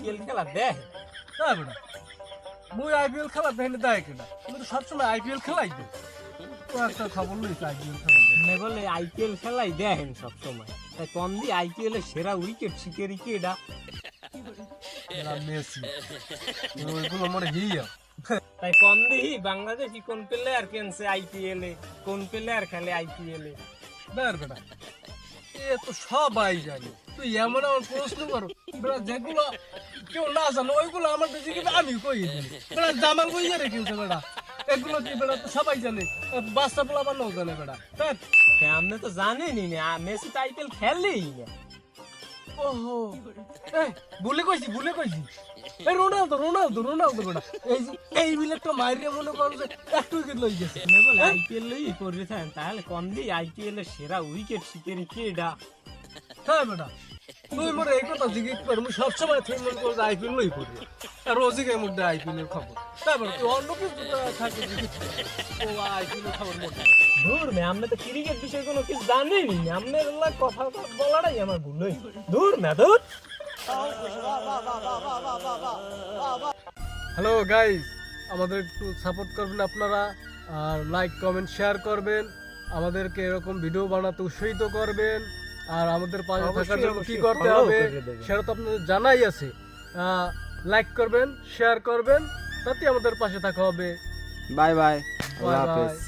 IPL খেলা দেখ না বেটা মুই আইপিএল খেলা দেখে দেয় কিনা তুমি তো সবসময় আইপিএল খেলাই দে তো একটা খবর লইছে আইপিএল খেলা দেখ নে বলে আইপিএল খেলাই দেখেন সব সময় তাই কম দি আইপিএল এর সেরা উইকেট শিকারি কে এটা মেসি ওইগুলো মরে হিয়া তাই কম দি বাংলাদেশি কোন প্লেয়ার কেনছে আইপিএল এ কোন প্লেয়ার খেলে আইপিএল এ বের বেটা এ তো সবাই জানে তুই এমন এমন প্রশ্ন করো বেটা যেগুলো কেউ না জানো ওইগুলো আমার দেশে কিন্তু আমি কই দিই বেটা জামাল কইয়া রেখেছে বেটা এগুলো কি বেটা তো সবাই জানে বাচ্চা পোলা বানাও জানে বেটা তাই আপনি তো জানেনই না মেসি তো আইপিএল খেলেই না ওহো এই ভুলে কইছি এই রোনালদো বেটা এই মিলেটটা মাইরে মনে করো যে একটু উইকেট লই গেছে নে বলে আইপিএল লই করে থাকেন তাহলে কম দি আইপিএল এর সেরা উইকেট শিকারি কে এটা হ্যাঁ বেটা তুই মোর এই কথা জিজ্ঞেস কর আমি সবসময় তুই মনে করো আইপিএল লই করি আর রোজিকের মধ্যে আইপিএল এর খবর তারপর তুই অন্য কিছু থাকে ও আইপিএল এর খবর মোটা দূর মে আমরা তো ক্রিকেট বিষয়ে কোনো কিছু জানিনি না আপনার এলা কথা বলাটাই আমার ভুল হই দূর না দূর হ্যালো গাইস আমাদের একটু সাপোর্ট করবেন আপনারা আর লাইক কমেন্ট শেয়ার করবেন আমাদেরকে এরকম ভিডিও বানাতে উৎসাহিত করবেন আর আমাদের পাশে থাকার জন্য কি করতে হবে সেটা তো আপনাদের জানাই আছে লাইক করবেন শেয়ার করবেন তাতে আমাদের পাশে থাকা হবে বাই বাই বাই আল্লাহ হাফেজ। বাই